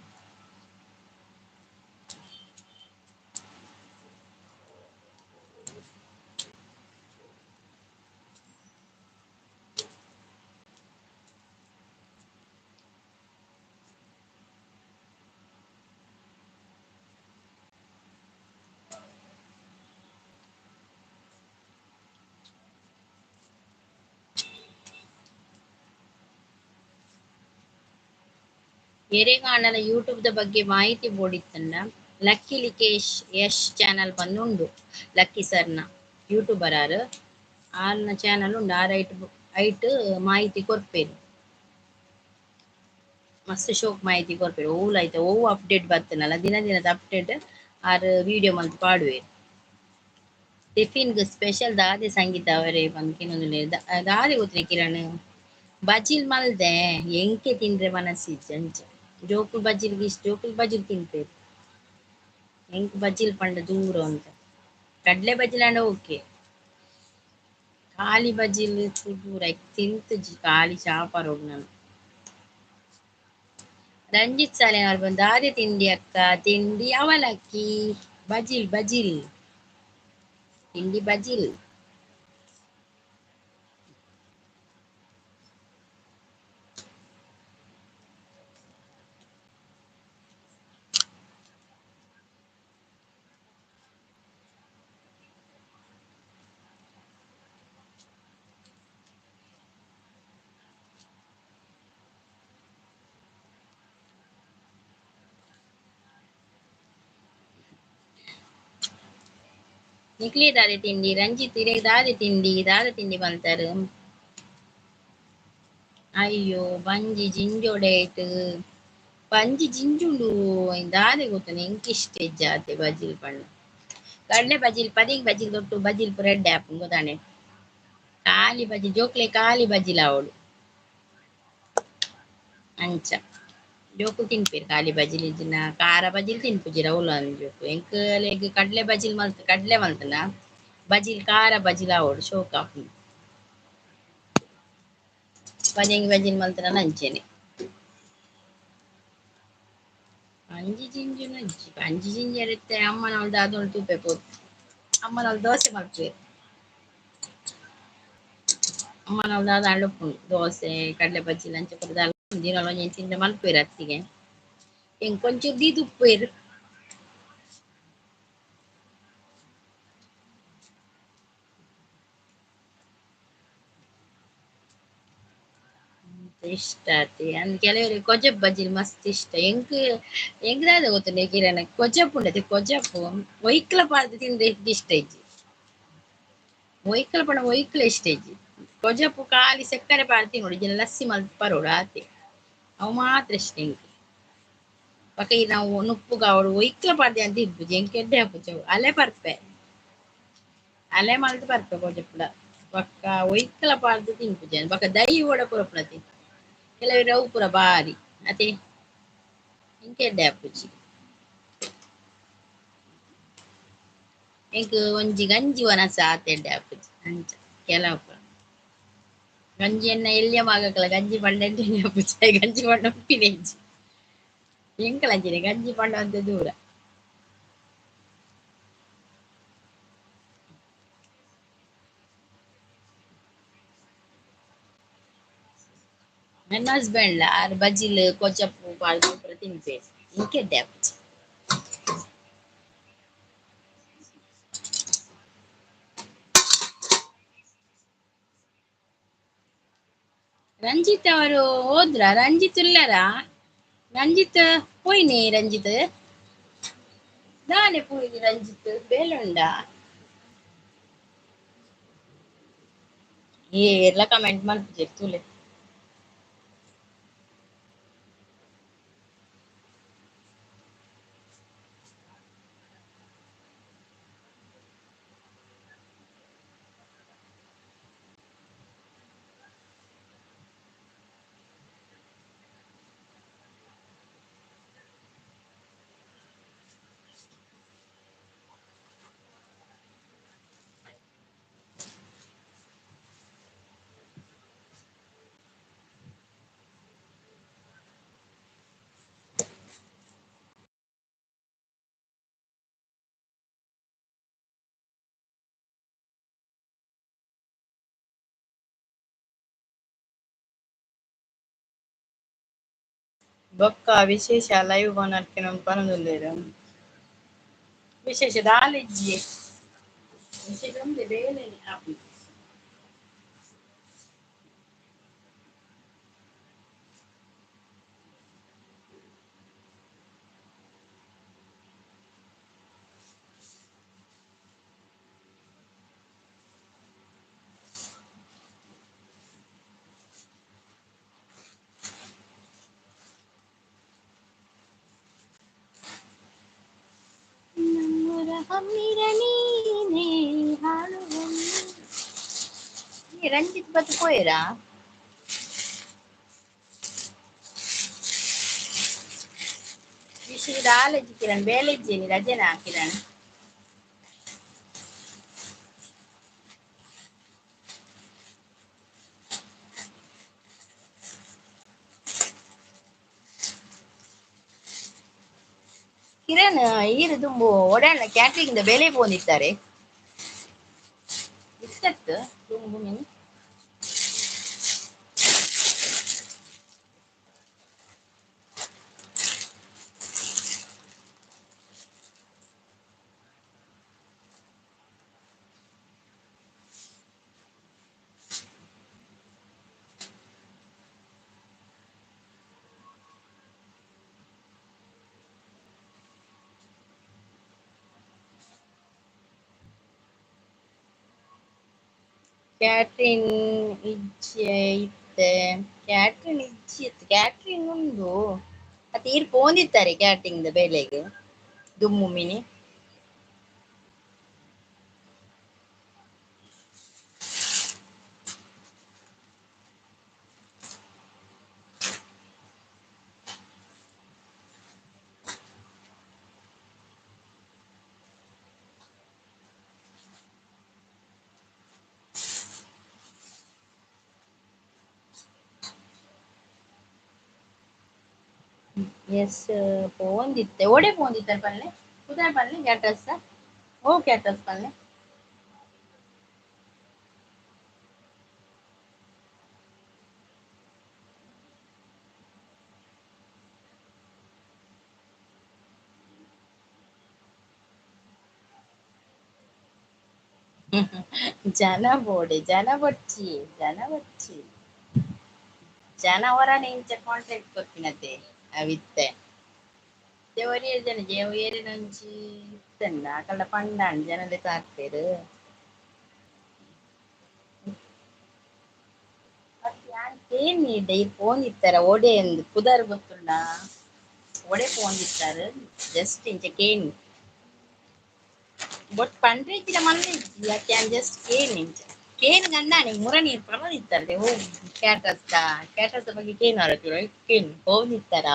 ಎರೆಗಾಣಲ ಯೂಟ್ಯೂಬ್ ದ ಬಗ್ಗೆ ಮಾಹಿತಿ ಬೋಡಿತ್ತಂಡ ಲಕ್ಕಿ ಲಿಕೇಶ್ ಯಶ್ ಚಾನಲ್ ಬಂದು ಉಂಡು ಲಕ್ಕಿ ಸರ್ನ ಯೂಟ್ಯೂಬರ್ ಆರು ಆರ್ನ ಚಾನಲ್ ಉಂಡು ಆರ್ ಐಟ್ ಮಾಹಿತಿ ಕೊರ್ಪೇರು ಮಸ್ತ್ ಶೋಕ್ ಮಾಹಿತಿ ಕೊರ್ಪೇರು ಓಲ್ ಐತೆ ಓವು ಅಪ್ಡೇಟ್ ಬರ್ತನಲ್ಲ ದಿನ ದಿನದ ಅಪ್ಡೇಟ್ ಆರ್ ವಿಡಿಯೋ ಮಂತ್ ಪಾಡುವೆ ಟಿಫಿನ್ಗ್ ಸ್ಪೆಷಲ್ ದಾದೆ ಸಂಗೀತ ಅವರೇ ಬಂಕಿನೊಂದು ದಾದೆ ಗೊತ್ತಿನ ಕಿರಣ್ ಬಜಿಲ್ ಮಲ್ದೆ ಎಂಕೆ ತಿಂದ್ರೆ ಮನಸ್ಸಿಜ್ಜೆ ಅಂಚ ಜೋಕುಲ್ ಬಜಿಲ್ಗೆ ಇಷ್ಟ ಜೋಕುಲ್ ಬಜಿಲ್ ತಿನ್ಪೇರು ಎಂಕ್ ಬಜಿಲ್ ಪಂಡ ದೂರ ಅಂತ ಕಡ್ಲೆ ಬಜಿಲ್ ಅಂಡ ಓಕೆ ಖಾಲಿ ಬಜಿಲ್ ದೂರ ತಿಂತ ಖಾಲಿ ಚಾಪರೋಡು ನಾನು ರಂಜಿತ್ ಸಾಲೆ ಅವ್ರು ಬಂದು ದಾದೆ ತಿಂಡಿ ಅಕ್ಕ ತಿಂಡಿ ಅವಲಕ್ಕಿ ಬಜಿಲ್ ಬಜಿಲ್ ತಿಂಡಿ ಬಜಿಲ್ ನಿಕ್ಲಿ ದಾದೆ ತಿಂಡಿ ರಂಜಿತ್ ಇರೇ ದಾದೆ ತಿಂಡಿ ಬಂತಾರೆ ಅಯ್ಯೋ ಬಂಜಿ ಜಿಂಜೋಡೇಟ್ ಬಂಜಿ ಜಿಂಜುಂಡು ದಾದೆ ಗೊತ್ತುಂಡು ಎಂಕ್ ಇಷ್ಟ ಜಾತೆ ಬಜಿಲ್ ಪಂಡ ಕಡ್ಲೆ ಬಜಿಲ್ ಪದಿಗ್ ಬಜಿಲ್ ತೊಟ್ಟು ಬಜಿಲ್ ಪುರ ಎಡ್ಡೆ ಆಪುಂಡು ಗೊತ್ತಾಂಡೆ ಖಾಲಿ ಬಜಿಲ್ ಜೋಕ್ಲೆ ಖಾಲಿ ಬಜಿಲ್ ಆವೊಡು ಅಂಚ ಜೋಕು ತಿನ್ಪೇರು ಖಾಲಿ ಬಜಿಲ್ ಇಜ್ಜಿನ ಖಾರ ಬಜಿಲ್ ತಿನ್ಪುಜಿರ ಉಲಾನ್ ಜೋಕು ಎಂಕ್ ಲೆಗ್ ಕಡ್ಲೆ ಬಜಿಲ್ ಮಲ್ತ್ ಕಡ್ಲೆ ಮಲ್ತನ ಬಜಿಲ್ ಖಾರ ಬಜಿಲ್ ಆವೊಡು ಶೋಕ್ ಆಪುಂಡು ಪದಂಗಿ ಬಜಿಲ್ ಮಲ್ತನ ಅಂಚೆನೆ ಅಂಜಿ ಜಿಂಜುನ ಅಂಜಿ ಜಿಂಜರೆತ್ತೆ ಅಮ್ಮನವಳ್ದು ಅದೊಂದು ತೂಪೆ ಪೋತು ಅಮ್ಮನವಳು ದೋಸೆ ಮಲ್ಪೇರು ಅಮ್ಮನವಳ್ದು ಅದು ಅಳುಪ್ಪುಂಡು ದೋಸೆ ಕಡ್ಲೆ ಬಜಿಲ್ ಅಂಚ ಪುರದ ದಿನಾಲ ಒಂಜಿ ತಿಂಡ ಮಲ್ಪೇರು ಅತ್ತಿಗೆ ಎಂಕ್ ಒಂಚೂರು ದೀದು ಉಪ್ಪೇರು ಇಷ್ಟ ಆತಿ ಅಂದ್ ಕೆಲವರಿಗೆ ಕೊಜಪ್ ಬಜಿಲ್ ಮಸ್ತ್ ಇಷ್ಟ ಎಂಕ್ ದಾದ ಗೊತ್ತುಂಡೆ ಕಿರಣ ಕೊಜಪ್ ಉಂಡತೆ ಕೊಜಪ್ ಒಯ್ಕಲ ಪಾರ್ದು ತಿಂದ್ರೆ ಇಷ್ಟ ಇಜ್ಜಿ ಒಯ್ಕಲ ಪಂಡ ಒಯ್ಕಲ ಇಷ್ಟ ಇಜ್ಜಿ ಕೊಜಪ್ಪು ಖಾಲಿ ಸಕ್ಕರೆ ಪಾರ್ದು ತಿನ್ನೋಡು ಇಜ್ಜಿನ ಲಸ್ಸಿ ಮಲ್ತ್ ಪರೋಡು ಆತೆ ಅವು ಮಾತ್ರ ಇಷ್ಟ ಎಂಕ್ ಪಕ್ಕ ಈ ನಾವು ನುಪ್ಪುಗ ಅವಡು ಒಯ್ಕಲ ಪಾಡ್ದೆ ಅಂತ ಇಪ್ಪುಜಿ ಎಂಕ್ ಎಡ್ಡೆ ಹಾಪುಜವು ಅಲೆ ಪರ್ಪೆ ಅಲೆ ಮಲ್ತ್ ಪರ್ಪೆ ಕೊಜಪ್ಪುಡ ಪಕ್ಕ ಒಯ್ಕಲ ಪಾರ್ದು ತಿನ್ಪುಜಿ ಬಕ್ಕ ದೈ ಓಡ ಪುರಪುನತಿ ಕೆಲವರಿಗೆ ಅವು ಪೂರ ಭಾರಿ ಅತೆ ಎಂಕ್ ಎಡ್ಡೆ ಆಪುಜಿ ಎಂಕ್ ಒಂಜಿ ಗಂಜಿ ವನಸ ಆತ್ ಎಡ್ಡೆ ಆಪುಜಿ ಅಂಚ ಕೆಲವು ಪುರ ಗಂಜಿಯನ್ನ ಎಲ್ಯ ಮಾಗಕ್ಕಲ ಗಂಜಿ ಪಂಡ ಎಂಟನೆ ಆಪುಜಿ ಗಂಜಿ ಪಂಡ ಉಪ್ಪಿನ ಇಜ್ಜಿ ಎಂಕಲ ಅಂಚಿನ ಗಂಜಿ ಪಂಡ ಅಂತ ದೂರ ನನ್ನ ಹಸ್ಬೆಂಡ್ ಆರ್ ಬಜಿಲ್ ಕೊಚ್ಚಪ್ಪು ಪಾಡ್ದು ಪೂರ ತಿನ್ಪೇರು ಎಂಕ್ ಎಡ್ಡೆ ಆಪುಜಿ ರಂಜಿತ್ ಅವರು ಹೋದ್ರ ರಂಜಿತ್ ಇಲ್ಲರ ರಂಜಿತ್ ಹೋಯ್ನಿ ರಂಜಿತ್ ನಾನೇ ಪೂರಿ ರಂಜಿತ್ ಬೇಲುಂಡ ಎಲ್ಲ ಕಮೆಂಟ್ ಮಾಡ್ತಿದ್ದೀರಿ ತುಲೆ ಬೊಕ್ಕ ವಿಶೇಷ ಲೈವ್ ಕೊನಕ್ಕೆ ನಮ್ಮ ಪನದೊಂದೇರು ವಿಶೇಷ ದಾಲಿಜ್ಜಿ ವಿಶೇಷ ಒಂದು ಬೇಲೆ ಆಪಿ ನಮ್ಮೂರ ಹಮ್ಮಿರ ನೀನೇ ಹಾಡುವ ರಂಜಿತ್ ಬತ್ತು ಪೋಯರಾ ವಿಶೇಷ ದಾಲಜ್ಜಿ ಕಿರಣ್ ಬೇಲೆಜ್ಜೇನಿ ರಜೆನಾ ಕಿರಣ್ ಕಿರಣ್ ಈರು ತುಂಬು ಒಡಾಣ ಕ್ಯಾಟ್ರಿಂಗ್ ಬೆಲೆ ಪೋಂದಿತ್ತಾರೆ ಇಷ್ಟತ್ತು ತುಂಬು ಮೀನು ಕ್ಯಾಟ್ರಿನ್ ಇಜ್ಜೆ ಇತ್ತೆ ಕ್ಯಾಟ್ರಿನ್ ಇಜ್ಜಿ ಇತ್ತು ಕ್ಯಾಟ್ರಿನ್ ಉಂಡು ಮತ್ತೆ ಈರ್ ಪೋಂದಿತ್ತಾರೆ ಕ್ಯಾಟ್ರಿಂಗ್ ಬೆಲೆಗ್ ದುಮ್ಮು ಮಿನಿ ಎಸ್ ಪೋಂದಿತ್ತೆ ಓಡೆ ಪೋಂದಿತ್ತಾರೆ ಪಲ್ಲೆ ಕುದಾಯ ಪಲ್ಲೆ ಕ್ಯಾಟ್ರಸ್ ಓ ಕ್ಯಾಟ್ರಸ್ ಪಲ್ಲೆ ಜನ ಬೋಡೆ ಜನ ಬೊಚ್ಚಿ ಜನ ಹೊರನೆ ಇಂಚ ಕಾಂಟ್ರಾಕ್ಟ್ ಕೊತ್ತಿನತೆ ಅವಿತ್ತೆ ದೇವರಿಯ ಜನ ಜೇವರಿಯ ನಂಚಿ ಇತ್ತಂಡ ಅಕಲ್ಡ ಪಂಡಾಂಡ್ ಜನಲೆ ತಾರ್ಪೇರು ಏನ್ ಇದೆ ಈ ಫೋನ್ ಇತ್ತಾರ ಒಡೆ ಎಂದು ಕುದಾರ್ ಗೊತ್ತುಂಡ ಒಡೆ ಫೋನ್ ಇತ್ತಾರ ಜಸ್ಟ್ ಇಂಚ ಕೇನ್ ಬೊಟ್ ಪಂಡ್ರೆ ಇತ್ತಿನ ಮಲ್ಲ ಕ್ಯಾನ್ ಜಸ್ಟ್ ಕೇನ್ ಇಂಚ ಕೇನ್ ಗಂಡಾನೆ ಮುರ ನೀರು ಪರದಿತ್ತಾರೆ ಓ ಕ್ಯಾಟರ್ಸ್ ಬಗ್ಗೆ ಕೇನ್ ಆರತಿರ ಕೇನ್ ಫೋನ್ ಇತ್ತಾರ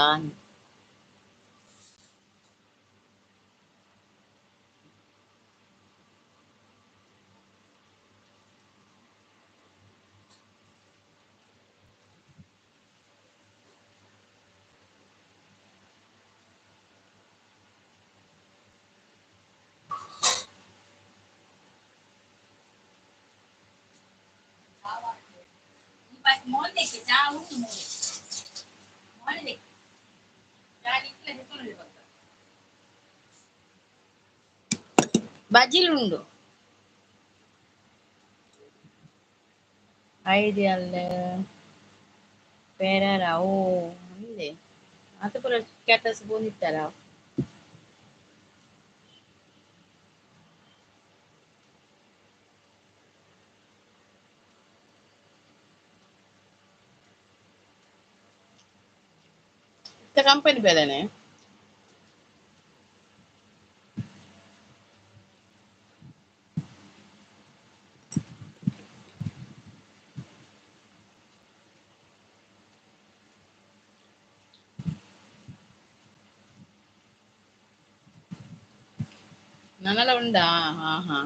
ಬಜಿಲ್ ಉಂಡು ಐಡಿಯಲ್ ಪೇರಾರ ಓ ಮುಂದೆ ಅದು ಪುರ ಕ್ಯಾಟರ್ಸ್ ಬಂದಿತ್ತಾರ ಕಂಪನಿ ಬೇರೆನೆ. ನನ್ನೆಲ್ಲ ಉಂಡಾ? ಹಾ ಹಾ.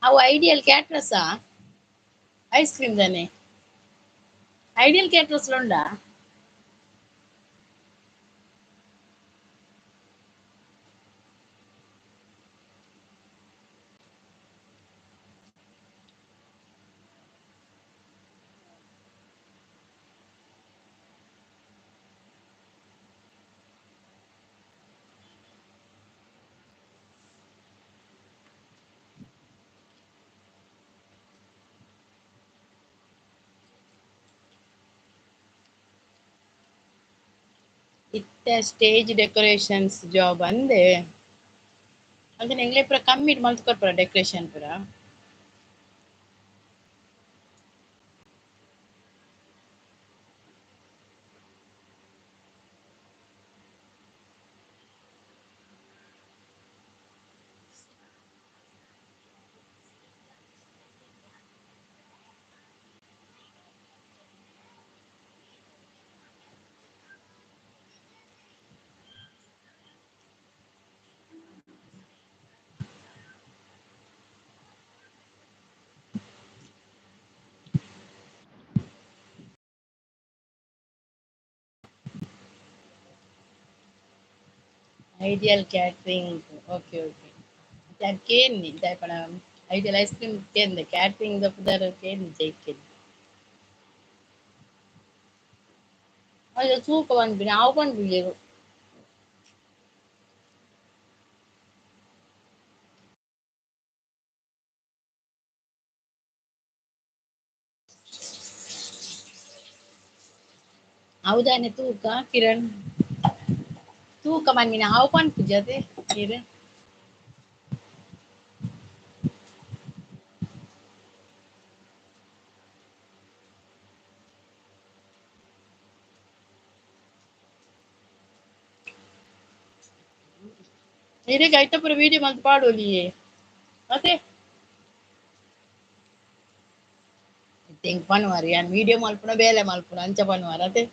ಅವು ಐಡಿಯಲ್ ಕ್ಯಾಟ್ರಸಾ? ಐಸ್ ಕ್ರೀಮ್ ತಾನೆ? ಐಡಿಯಲ್ ಕ್ಯಾಟ್ರಸ್ ಉಂಡಾ? ಇತ್ತ ಸ್ಟೇಜ್ ಡೆಕೋರೇಷನ್ಸ್ ಜಾಬ್ ಅಂದೆ. ಅದನ್ನ ಎಂಗ್ಲೇ ಪೂರ ಕಮ್ಮಿ ಮಲ್ತ್ ಡೆಕೋರೇಷನ್ ಪೂರ. Ideal catering. Okay okay. ಕೇನ್ನಿ ದಾಯಪಡ ಐಡಿಯಲ್ ಐಸ್ ಕ್ರೀಮ್ ಕೇಂದ ಕ್ಯಾಟ್ರಿಂಗ್ ದಪ್ಪದಾರ ಕೇಂದಿ ಜೈಕೆ. ಅಯ್ಯೋ ತೂಕ ಬಂದ್ಬಿಡಿ ಅವು ಬಂದ್ಬಿಡಿ. ಹೌದಾನೆ ತೂಕ ಕಿರಣ್ ತೂಕ ಮನ್ನಿನ ಹಾವು ಪನ್ಪುಜತೆ ಕಿರಣ್. ಇರೆಗೆ ಐತ ಪೂರ ವಿಡಿಯೋ ಮಲ್ತ್ ಪಾಡೋಲಿಯೇ ಮತ್ತೆ ತೆಂಕ್ ಪನ್ವಾರಿ ಯಾನ್ ವಿಡಿಯೋ ಮಲ್ಪುನ ಬೇಲೆ ಮಲ್ಪುನ ಅಂಚ ಪನ್ವಾರ ಅತೆ.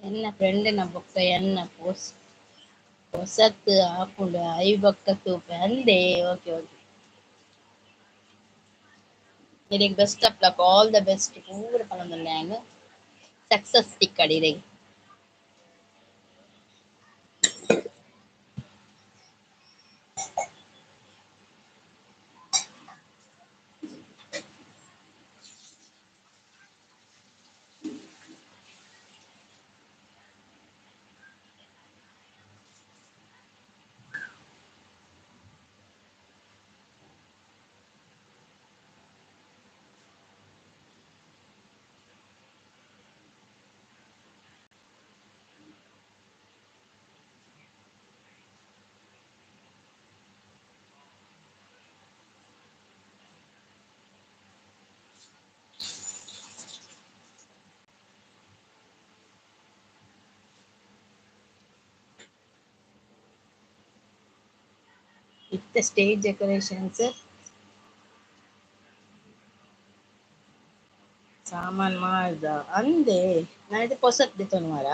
ಎನ್ನ ಫ್ರೆಂಡ್ ನ ಬೊಕ್ಕ ಎನ್ನ ಹೊಸತ್ ಆಪುಂಡು ಐ ಬೊಕ್ಕ ತೂಪೆ ಅಂದೆ. Okay okay. ಇರೆಗ್ best of luck all the best ಪೂರ ಪನೊಂದುಲ್ಲೆ ಸಕ್ಸಸ್ ತಿಕ್ಕಡ್ ಇರೆಗ್. ಇತ್ತ ಸ್ಟೇಜ್ ಡೆಕೋರೇಷನ್ಸ್ ಸಾಮಾನ್ ಮಾಡ್ದ ಅಂದೆ. ನಾನಿತ್ತೆ ಪೊಸತ್ ದೆತೊನ್ ಮಾರ.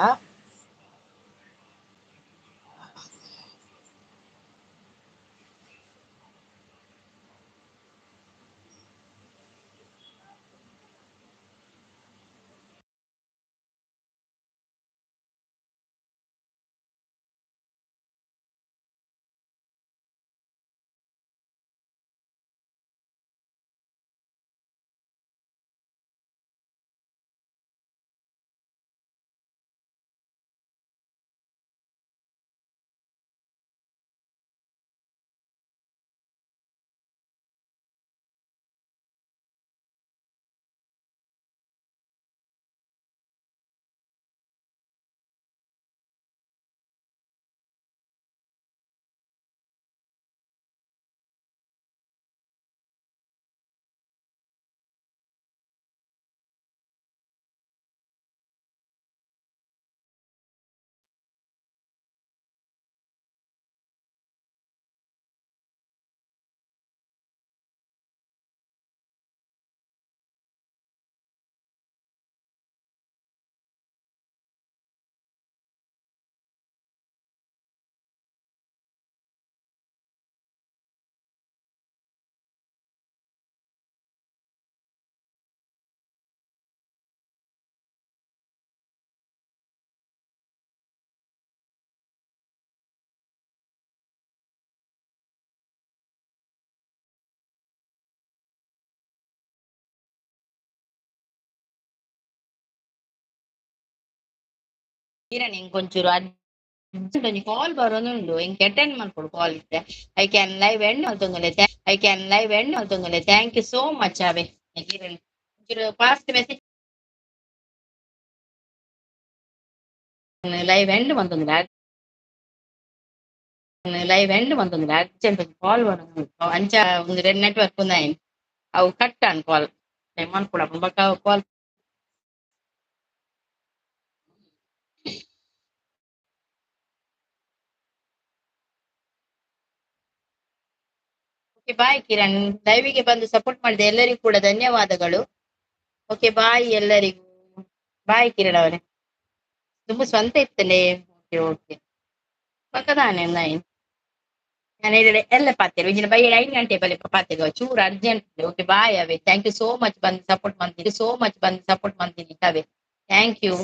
ಕಿರಣ್ ಇಂಕೊಂಚೂರು ಒಂಜಿ ಕಾಲ್ ಬರೋದುಂಡು ಇಂಕ್ ಅಟೆಂಡ್ ಮಾಡ್ಕೊಡು ಕಾಲ್ ಇತ್ತೆ ಐ ಕ್ಯಾನ್ ಲೈವ್ ಎಂಡ್ ಮಲ್ತೊಂದುಲ್ಲೆ ಥ್ಯಾಂಕ್ ಯು ಸೋ ಮಚ್ ಅವೆ ಕಿರಣ್ ಒಂಚೂರು ಫಾಸ್ಟ್ ಮೆಸೇಜ್ ಲೈವ್ ಎಂಡ್ ಮಂತೊಂದುಲ್ಲೆ ಅರ್ಜೆಂಟ್ ಕಾಲ್ ಬರೋದು ಅಂಚ ಒಂದು ನೆಟ್ವರ್ಕ್ ಉಂದಾಯಿನ್ ಅವು ಕಟ್ ಆನ್ ಕಾಲ್ ಮನ್ಪುಡ ಬೊಕ ಕಾಲ್ ಓಕೆ ಬಾಯ್ ಕಿರಣ್ ಲೈವಿಗೆ ಬಂದು ಸಪೋರ್ಟ್ ಮಾಡಿದ ಎಲ್ಲರಿಗೂ ಕೂಡ ಧನ್ಯವಾದಗಳು. ಓಕೆ ಬಾಯ್ ಎಲ್ಲರಿಗೂ. ಬಾಯ್ ಕಿರಣ್ ಅವರೇ ತುಂಬ ಸ್ವಂತ ಇತ್ತಲೆ. ಓಕೆ ಓಕೆ ಪಕ್ಕದಾನೆ ನೈನ್ ನಾನು ಹೇಳಿದೆ ಎಲ್ಲ ಪಾತಿರು ಇಜಿನ ಬೈ 9 ಗಂಟೆ ಬಲೆ ಪಾತಿರು ಚೂರು ಅರ್ಜೆಂಟ್. ಓಕೆ ಬಾಯ್ ಅವೇ ಥ್ಯಾಂಕ್ ಯು ಸೋ ಮಚ್ ಬಂದು ಸಪೋರ್ಟ್ ಮಾಡ್ತೀನಿ ಕವೆ ಥ್ಯಾಂಕ್ ಯು.